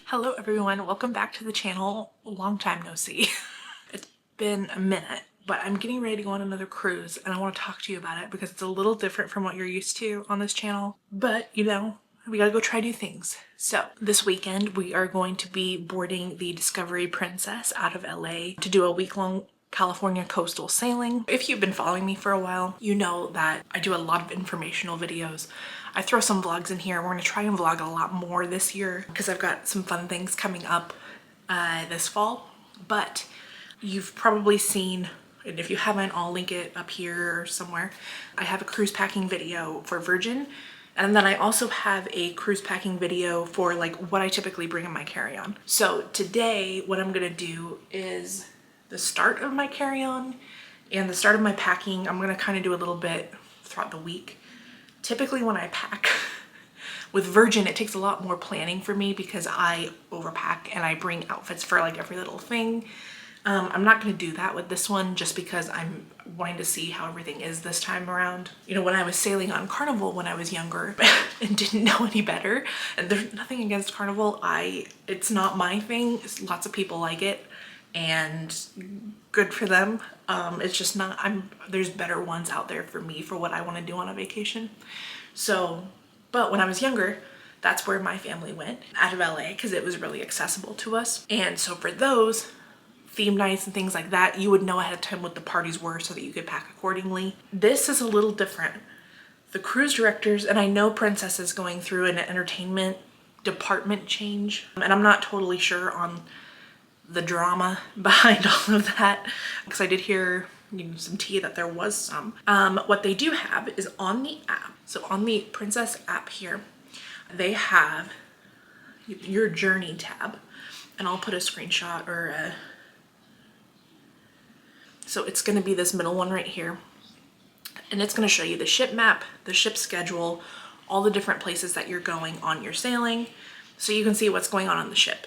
Hello everyone, welcome back to the channel. Long time no see. It's been a minute, but I'm getting ready to go on another cruise and I want to talk to you about it because it's a little different from what you're used to on this channel. But you know, we gotta go try new things. So this weekend we are going to be boarding the Discovery Princess out of LA to do a week-long California coastal sailing. If you've been following me for a while, you know that I do a lot of informational videos. I throw some vlogs in here. We're gonna try and vlog a lot more this year because I've got some fun things coming up this fall. But you've probably seen, and if you haven't, I'll link it up here or somewhere. I have a cruise packing video for Virgin. And then I also have a cruise packing video for like what I typically bring in my carry-on. So today, what I'm gonna do is the start of my carry-on and the start of my packing. I'm gonna kind of do a little bit throughout the week. Typically when I pack with Virgin, it takes a lot more planning for me because I overpack and I bring outfits for like every little thing. I'm not going to do that with this one just because I'm wanting to see how everything is this time around. You know, when I was sailing on Carnival when I was younger and didn't know any better, and there's nothing against Carnival, it's not my thing. Lots of people like it and good for them. It's just not, there's better ones out there for me for what I want to do on a vacation. So, but when I was younger, that's where my family went out of LA because it was really accessible to us. And so for those theme nights and things like that, you would know ahead of time what the parties were so that you could pack accordingly. This is a little different. The cruise directors, and I know Princess is going through an entertainment department change, and I'm not totally sure on the drama behind all of that because I did hear some tea that there was some. What they do have is on the app, so on the Princess app here, they have your journey tab, and I'll put a screenshot or a, so it's going to be this middle one right here, and it's going to show you the ship map, the ship schedule, all the different places that you're going on your sailing, so you can see what's going on the ship.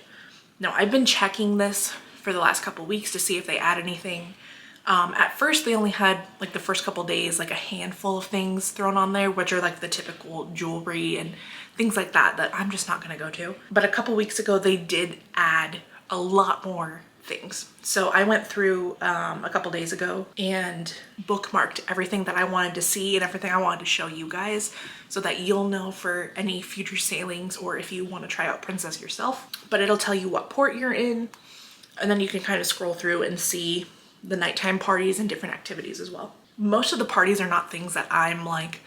Now, I've been checking this for the last couple weeks to see if they add anything. At first, they only had like the first couple days, like a handful of things thrown on there, which are like the typical jewelry and things like that that I'm just not going to go to. But a couple weeks ago, they did add a lot more things. So I went through a couple days ago and bookmarked everything that I wanted to see and everything I wanted to show you guys so that you'll know for any future sailings or if you want to try out Princess yourself. But it'll tell you what port you're in, and then you can kind of scroll through and see the nighttime parties and different activities as well. Most of the parties are not things that I'm like,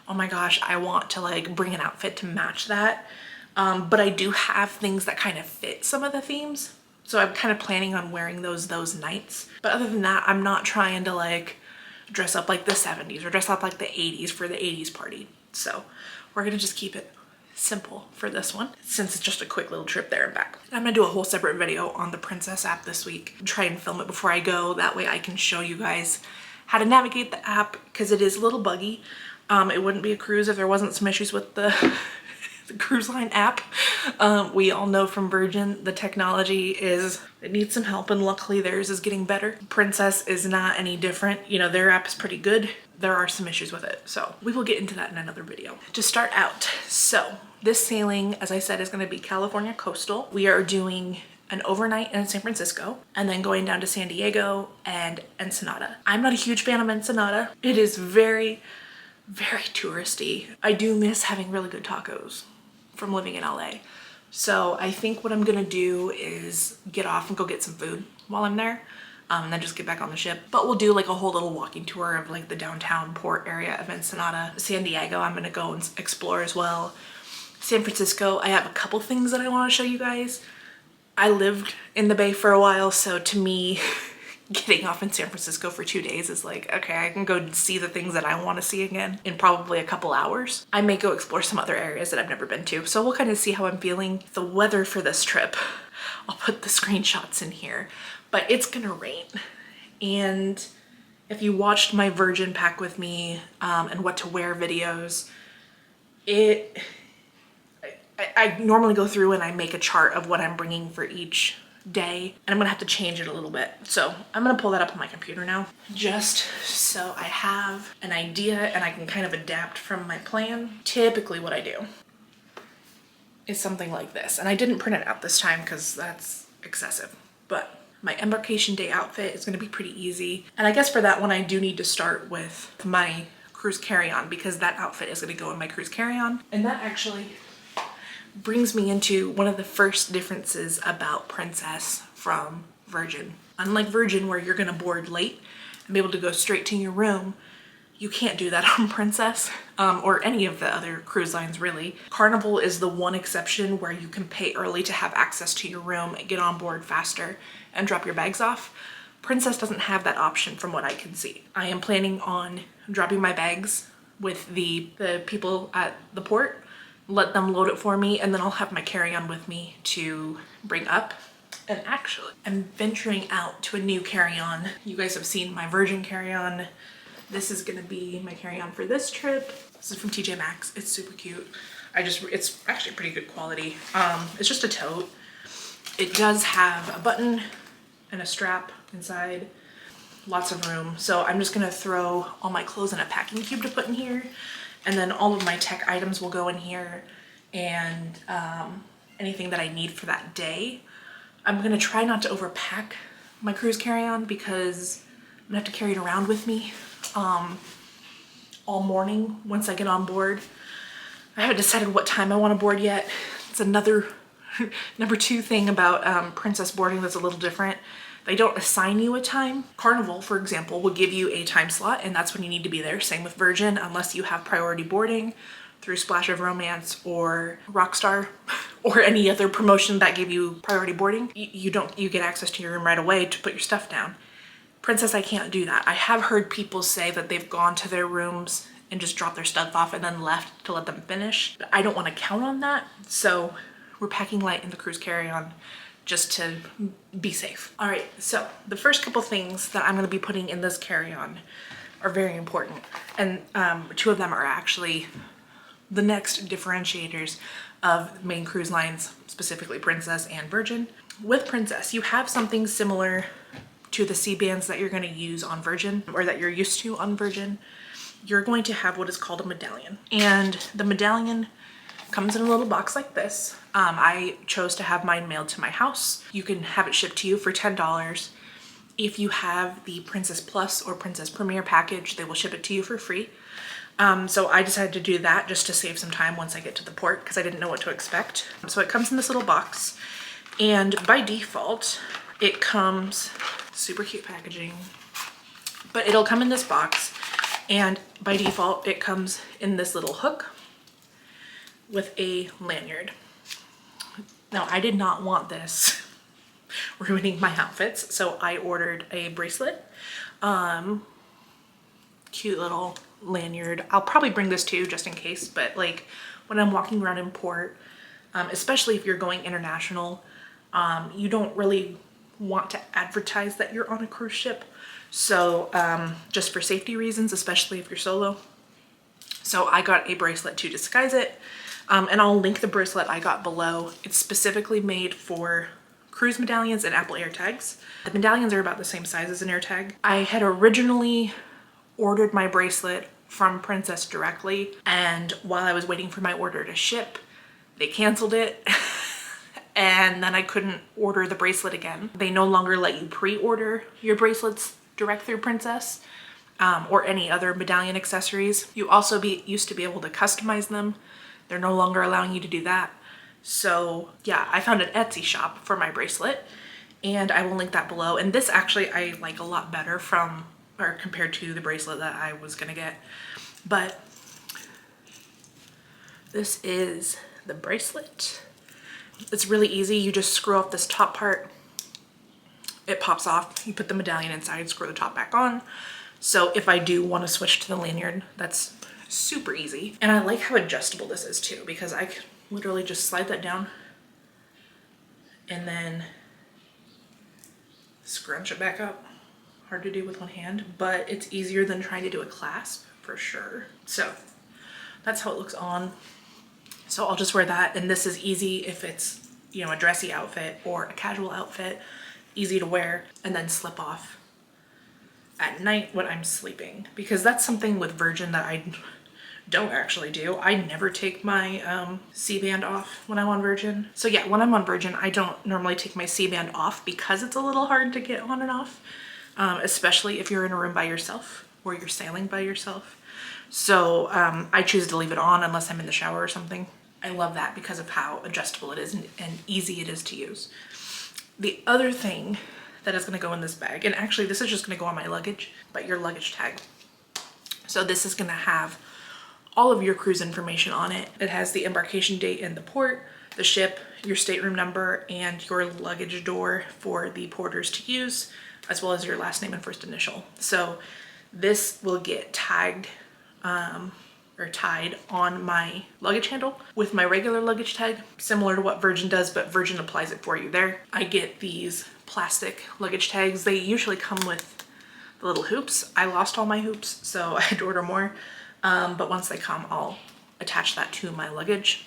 oh my gosh, I want to like bring an outfit to match that. But I do have things that kind of fit some of the themes. So I'm kind of planning on wearing those nights. But other than that, I'm not trying to like dress up like the 70s or dress up like the 80s for the 80s party. So we're gonna just keep it simple for this one since it's just a quick little trip there and back. I'm gonna do a whole separate video on the Princess app this week. Try and film it before I go. That way I can show you guys how to navigate the app because it is a little buggy. It wouldn't be a cruise if there wasn't some issues with the the cruise line app. We all know from Virgin the technology it needs some help, and luckily theirs is getting better. Princess is not any different. You know, their app is pretty good. There are some issues with it, so we will get into that in another video. To start out, so this sailing, as I said, is going to be California coastal. We are doing an overnight in San Francisco and then going down to San Diego and Ensenada. I'm not a huge fan of Ensenada. It is very, very touristy. I do miss having really good tacos from living in LA. So I think what I'm gonna do is get off and go get some food while I'm there, and then just get back on the ship. But we'll do like a whole little walking tour of like the downtown port area of Ensenada. San Diego, I'm gonna go and explore as well. San Francisco, I have a couple things that I wanna show you guys. I lived in the Bay for a while, so to me, getting off in San Francisco for 2 days is like, okay, I can go see the things that I want to see again in probably a couple hours. I may go explore some other areas that I've never been to, so we'll kind of see how I'm feeling. The weather for this trip, I'll put the screenshots in here, but it's gonna rain. And if you watched my Virgin Pack with me and what to wear videos, I normally go through and I make a chart of what I'm bringing for each day, and I'm gonna have to change it a little bit. So I'm gonna pull that up on my computer now, just so I have an idea and I can kind of adapt from my plan. Typically what I do is something like this. And I didn't print it out this time because that's excessive. But my embarkation day outfit is going to be pretty easy. And I guess for that one, I do need to start with my cruise carry-on because that outfit is going to go in my cruise carry-on. And that actually brings me into one of the first differences about Princess from Virgin. Unlike Virgin, where you're going to board late and be able to go straight to your room, you can't do that on Princess, or any of the other cruise lines really. Carnival is the one exception where you can pay early to have access to your room, get on board faster, and drop your bags off. Princess doesn't have that option from what I can see. I am planning on dropping my bags with the people at the port, let them load it for me, and then I'll have my carry-on with me to bring up. And actually, I'm venturing out to a new carry-on. You guys have seen my Virgin carry-on. This is gonna be my carry-on for this trip. This is from TJ Maxx. It's super cute. It's actually pretty good quality. It's just a tote. It does have a button and a strap inside, lots of room. So I'm just gonna throw all my clothes in a packing cube to put in here. And then all of my tech items will go in here, and anything that I need for that day. I'm gonna try not to overpack my cruise carry-on because I'm gonna have to carry it around with me all morning once I get on board. I haven't decided what time I want to board yet. It's another number two thing about Princess boarding that's a little different. They don't assign you a time. Carnival, for example, will give you a time slot, and that's when you need to be there. Same with Virgin, unless you have priority boarding through Splash of Romance or Rockstar or any other promotion that give you priority boarding. You get access to your room right away to put your stuff down. Princess, I can't do that. I have heard people say that they've gone to their rooms and just dropped their stuff off and then left to let them finish. But I don't want to count on that, so we're packing light in the cruise carry-on just to be safe. All right, so the first couple things that I'm gonna be putting in this carry-on are very important. And two of them are actually the next differentiators of main cruise lines, specifically Princess and Virgin. With Princess, you have something similar to the C-bands that you're gonna use on Virgin, or that you're used to on Virgin. You're going to have what is called a medallion. And the medallion comes in a little box like this. I chose to have mine mailed to my house. You can have it shipped to you for $10. If you have the Princess Plus or Princess Premier package, they will ship it to you for free. So I decided to do that just to save some time once I get to the port because I didn't know what to expect. So it comes in this little box, and by default, it comes super cute packaging, but it'll come in this box, and by default, it comes in this little hook with a lanyard. Now, I did not want this ruining my outfits, so I ordered a bracelet. Cute little lanyard. I'll probably bring this too, just in case, but like when I'm walking around in port, especially if you're going international, you don't really want to advertise that you're on a cruise ship. So just for safety reasons, especially if you're solo. So I got a bracelet to disguise it. And I'll link the bracelet I got below. It's specifically made for cruise medallions and Apple AirTags. The medallions are about the same size as an AirTag. I had originally ordered my bracelet from Princess directly, and while I was waiting for my order to ship, they canceled it. And then I couldn't order the bracelet again. They no longer let you pre-order your bracelets direct through Princess, or any other medallion accessories. You also used to be able to customize them. They're no longer allowing you to do that. So yeah, I found an Etsy shop for my bracelet, and I will link that below. And this actually I like a lot better compared to the bracelet that I was gonna get. But this is the bracelet. It's really easy. You just screw off this top part. It pops off. You put the medallion inside, screw the top back on. So if I do want to switch to the lanyard, that's super easy. And I like how adjustable this is too, because I can literally just slide that down and then scrunch it back up. Hard to do with one hand, but it's easier than trying to do a clasp for sure. So that's how it looks on. So I'll just wear that, and this is easy if it's, you know, a dressy outfit or a casual outfit, easy to wear, and then slip off at night when I'm sleeping, because that's something with Virgin that I don't actually do. I never take my C-band off when I'm on Virgin. So yeah, when I'm on Virgin, I don't normally take my C-band off because it's a little hard to get on and off, especially if you're in a room by yourself or you're sailing by yourself. So I choose to leave it on unless I'm in the shower or something. I love that because of how adjustable it is and easy it is to use. The other thing that is going to go in this bag, and actually this is just going to go on my luggage, but your luggage tag. So this is going to have all of your cruise information on it. It has the embarkation date and the port, the ship, your stateroom number, and your luggage door for the porters to use, as well as your last name and first initial. So this will get tagged or tied on my luggage handle with my regular luggage tag, similar to what Virgin does, but Virgin applies it for you there. I get these plastic luggage tags. They usually come with the little hoops. I lost all my hoops, so I had to order more. But once they come, I'll attach that to my luggage.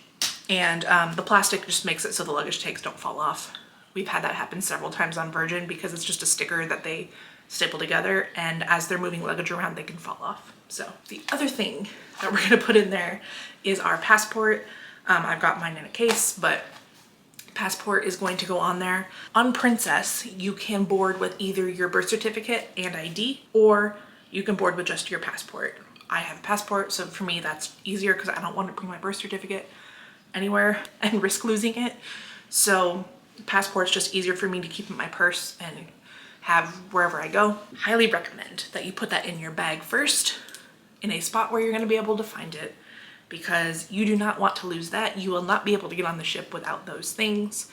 And the plastic just makes it so the luggage tags don't fall off. We've had that happen several times on Virgin because it's just a sticker that they staple together, and as they're moving luggage around, they can fall off. So the other thing that we're gonna put in there is our passport. I've got mine in a case, but passport is going to go on there. On Princess, you can board with either your birth certificate and ID, or you can board with just your passport. I have a passport, so for me that's easier because I don't want to bring my birth certificate anywhere and risk losing it. So passport's just easier for me to keep in my purse and have wherever I go. Highly recommend that you put that in your bag first in a spot where you're going to be able to find it, because you do not want to lose that. You will not be able to get on the ship without those things.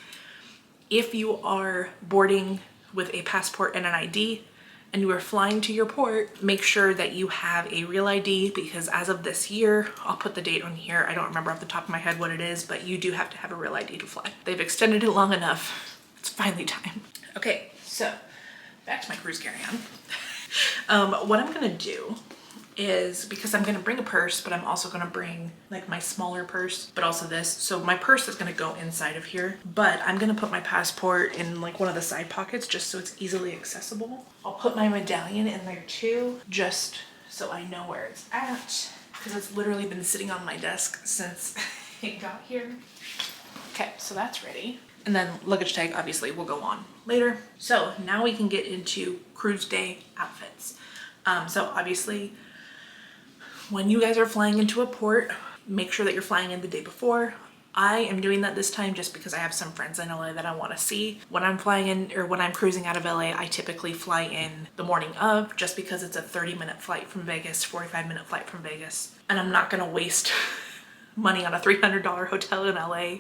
If you are boarding with a passport and an ID and you are flying to your port, make sure that you have a real ID, because as of this year, I'll put the date on here, I don't remember off the top of my head what it is, but you do have to have a real ID to fly. They've extended it long enough. It's finally time. Okay, so back to my cruise carry-on. What I'm gonna do is, because I'm gonna bring a purse, but I'm also gonna bring like my smaller purse, but also this. So my purse is gonna go inside of here, but I'm gonna put my passport in like one of the side pockets just so it's easily accessible. I'll put my medallion in there too, just so I know where it's at, because it's literally been sitting on my desk since it got here. Okay, so that's ready. And then luggage tag obviously will go on later. So now we can get into cruise day outfits. So obviously, when you guys are flying into a port, make sure that you're flying in the day before. I am doing that this time just because I have some friends in LA that I want to see. When I'm flying in, or when I'm cruising out of LA, I typically fly in the morning of, just because it's a 30-minute flight from Vegas, 45-minute flight from Vegas. And I'm not gonna waste money on a $300 hotel in LA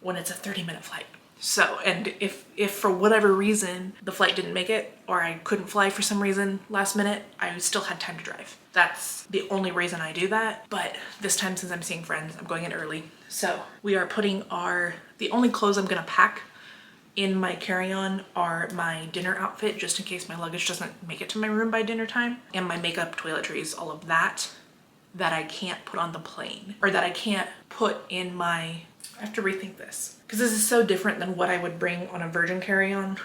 when it's a 30-minute flight. So, and if for whatever reason the flight didn't make it, or I couldn't fly for some reason last minute, I still had time to drive. That's the only reason I do that. But this time, since I'm seeing friends, I'm going in early. So we are putting the only clothes I'm gonna pack in my carry-on are my dinner outfit, just in case my luggage doesn't make it to my room by dinner time, and my makeup, toiletries, all of that I can't put on the plane, or that I can't put in my, I have to rethink this, because this is so different than what I would bring on a Virgin carry-on.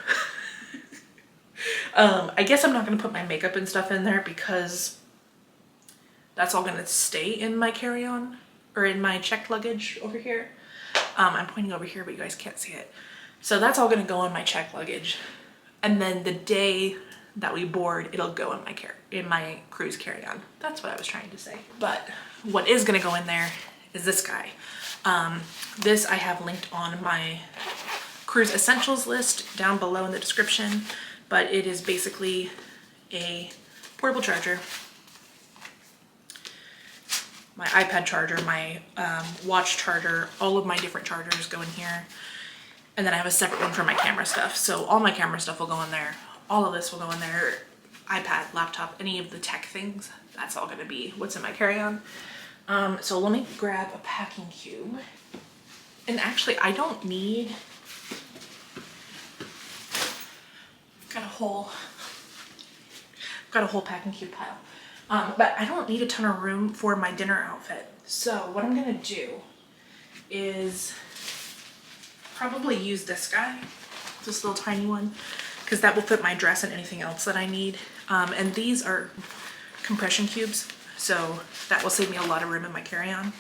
I guess I'm not going to put my makeup and stuff in there because that's all going to stay in my carry-on, or in my checked luggage over here. I'm pointing over here, but you guys can't see it. So that's all going to go in my checked luggage. And then the day that we board, it'll go in my cruise carry-on. That's what I was trying to say. But what is going to go in there is this guy. This I have linked on my cruise essentials list down below in the description, but it is basically a portable charger, my iPad charger, my watch charger, all of my different chargers go in here. And then I have a separate one for my camera stuff. So all my camera stuff will go in there. All of this will go in there. iPad, laptop, any of the tech things, that's all gonna be what's in my carry-on. So let me grab a packing cube. And actually, I don't need, got a whole packing cube pile. But I don't need a ton of room for my dinner outfit. So what I'm gonna do is probably use this guy, this little tiny one, because that will fit my dress and anything else that I need. And these are compression cubes. So that will save me a lot of room in my carry-on.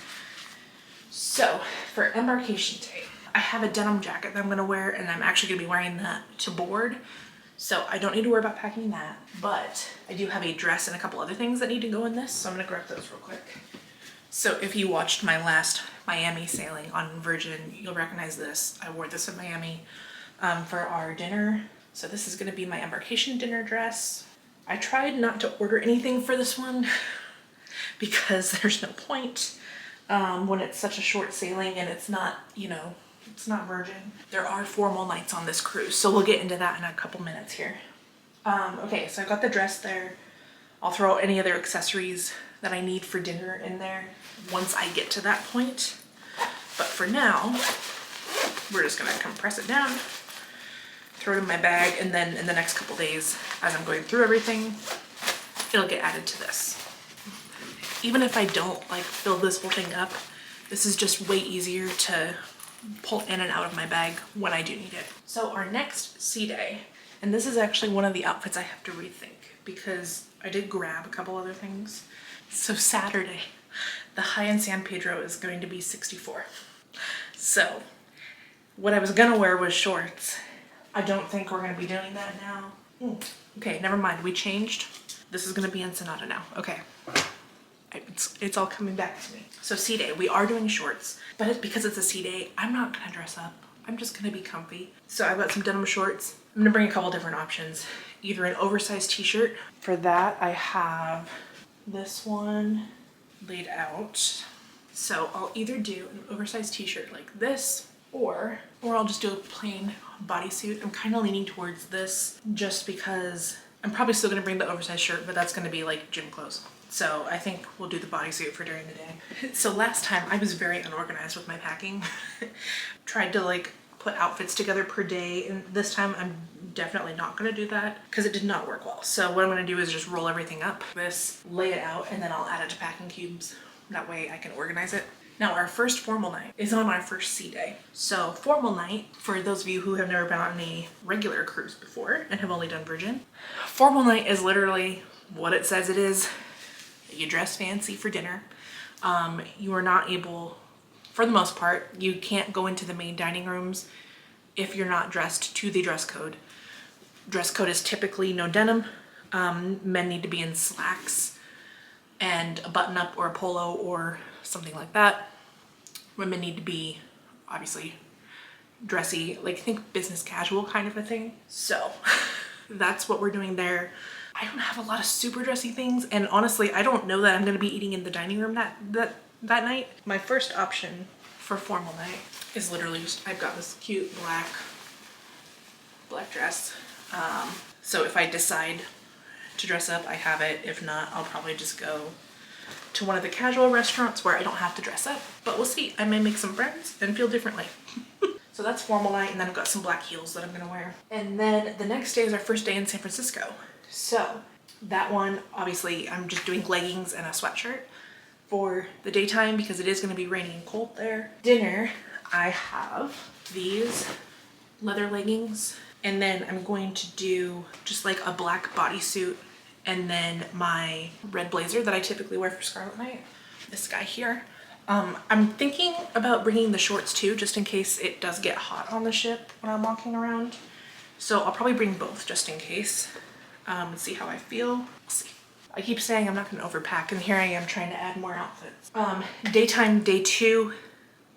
So for embarkation day, I have a denim jacket that I'm gonna wear, and I'm actually gonna be wearing that to board. So I don't need to worry about packing that, but I do have a dress and a couple other things that need to go in this. So I'm gonna grab those real quick. So if you watched my last Miami sailing on Virgin, you'll recognize this. I wore this in Miami for our dinner. So this is gonna be my embarkation dinner dress. I tried not to order anything for this one because there's no point when it's such a short sailing and it's not, you know, it's not Virgin. There are formal nights on this cruise, so we'll get into that in a couple minutes here. Okay, so I've got the dress there. I'll throw any other accessories that I need for dinner in there once I get to that point. But for now, we're just gonna compress it down, throw it in my bag, and then in the next couple days, as I'm going through everything, it'll get added to this. Even if I don't like fill this whole thing up, this is just way easier to pull in and out of my bag when I do need it. So our next sea day, and this is actually one of the outfits I have to rethink because I did grab a couple other things. So Saturday, the high in San Pedro is going to be 64. So what I was gonna wear was shorts. I don't think we're gonna be doing that now. Okay, never mind, we changed. This is gonna be Ensenada now, okay. It's all coming back to me. So sea day, we are doing shorts, but because it's a sea day, I'm not gonna dress up. I'm just gonna be comfy. So I've got some denim shorts. I'm gonna bring a couple different options. Either an oversized t-shirt. For that, I have this one laid out. So I'll either do an oversized t-shirt like this, or I'll just do a plain bodysuit. I'm kind of leaning towards this just because I'm probably still gonna bring the oversized shirt, but that's gonna be like gym clothes. So I think we'll do the bodysuit for during the day. So last time I was very unorganized with my packing. Tried to like put outfits together per day, and this time I'm definitely not gonna do that because it did not work well. So what I'm gonna do is just roll everything up, lay it out, and then I'll add it to packing cubes. That way I can organize it. Now our first formal night is on our first sea day. So formal night, for those of you who have never been on a regular cruise before and have only done Virgin, formal night is literally what it says it is. You dress fancy for dinner. You are not able, for the most part, you can't go into the main dining rooms if you're not dressed to the dress code. Dress code is typically no denim. Men need to be in slacks and a button up or a polo or something like that. Women need to be obviously dressy, like think business casual kind of a thing. So that's what we're doing there. I don't have a lot of super dressy things, and honestly, I don't know that I'm gonna be eating in the dining room that night. My first option for formal night is literally just, I've got this cute black dress. So if I decide to dress up, I have it. If not, I'll probably just go to one of the casual restaurants where I don't have to dress up. But we'll see, I may make some friends and feel differently. So that's formal night, and then I've got some black heels that I'm gonna wear. And then the next day is our first day in San Francisco. So that one, obviously, I'm just doing leggings and a sweatshirt for the daytime because it is going to be rainy and cold there. Dinner, I have these leather leggings, and then I'm going to do just like a black bodysuit and then my red blazer that I typically wear for Scarlet Night. This guy here. I'm thinking about bringing the shorts too, just in case it does get hot on the ship when I'm walking around. So I'll probably bring both just in case. And see how I feel. We'll see. I keep saying I'm not gonna overpack, and here I am trying to add more outfits. Daytime, day 2,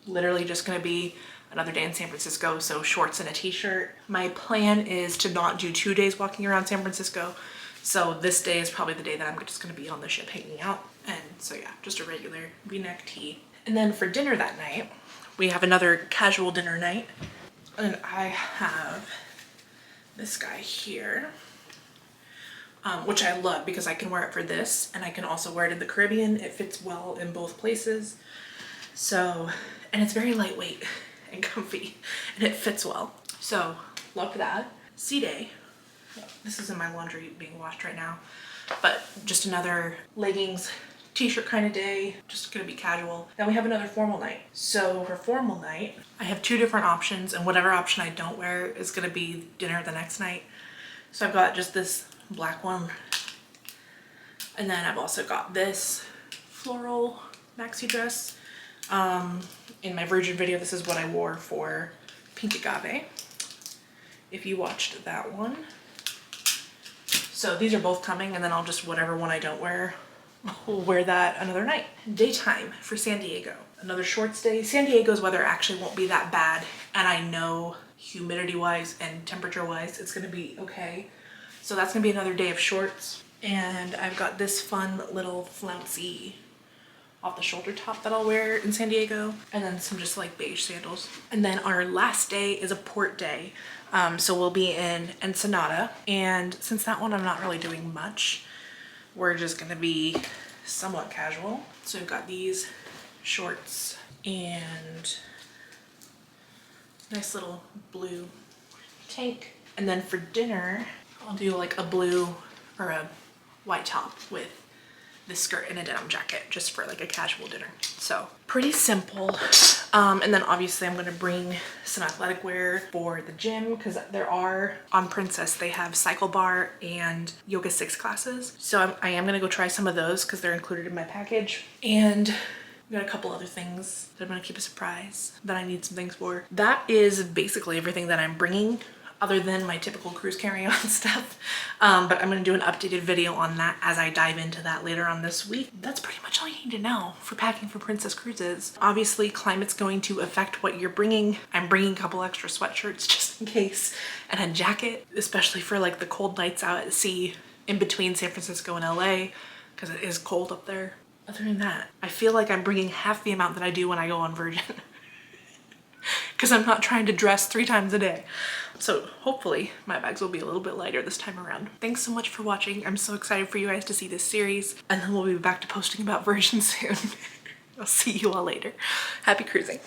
literally just gonna be another day in San Francisco, so shorts and a t-shirt. My plan is to not do 2 days walking around San Francisco, so this day is probably the day that I'm just gonna be on the ship hanging out. And so yeah, just a regular V-neck tee. And then for dinner that night, we have another casual dinner night, and I have this guy here. Which I love because I can wear it for this, and I can also wear it in the Caribbean. It fits well in both places. So, and it's very lightweight and comfy, and it fits well. So, love that. Sea day. This is in my laundry being washed right now, but just another leggings, t-shirt kind of day, just gonna be casual. Then we have another formal night. So for formal night, I have 2 different options, and whatever option I don't wear is gonna be dinner the next night. So I've got just this black one, and then I've also got this floral maxi dress. In my Virgin video, this is what I wore for Pink Agave, if you watched that one. So these are both coming, and then I'll just, whatever one I don't wear, we'll wear that another night. Daytime for San Diego. Another shorts day. San Diego's weather actually won't be that bad, and I know humidity-wise and temperature-wise it's gonna be okay. So that's gonna be another day of shorts. And I've got this fun little flouncy off the shoulder top that I'll wear in San Diego, and then some just like beige sandals. And then our last day is a port day. So we'll be in Ensenada, and since that one I'm not really doing much, we're just gonna be somewhat casual. So we've got these shorts and nice little blue tank. And then for dinner, I'll do like a blue or a white top with this skirt and a denim jacket, just for like a casual dinner. So pretty simple. And then obviously I'm gonna bring some athletic wear for the gym, because there are, on Princess, they have cycle bar and yoga 6 classes. So I am gonna go try some of those because they're included in my package. And I've got a couple other things that I'm gonna keep a surprise that I need some things for. That is basically everything that I'm bringing, other than my typical cruise carry-on stuff. But I'm gonna do an updated video on that as I dive into that later on this week. That's pretty much all you need to know for packing for Princess Cruises. Obviously, climate's going to affect what you're bringing. I'm bringing a couple extra sweatshirts just in case, and a jacket, especially for like the cold nights out at sea in between San Francisco and LA, because it is cold up there. Other than that, I feel like I'm bringing half the amount that I do when I go on Virgin, because I'm not trying to dress 3 times a day. So hopefully my bags will be a little bit lighter this time around. Thanks so much for watching. I'm so excited for you guys to see this series, and then we'll be back to posting about Virgin soon. I'll see you all later. Happy cruising.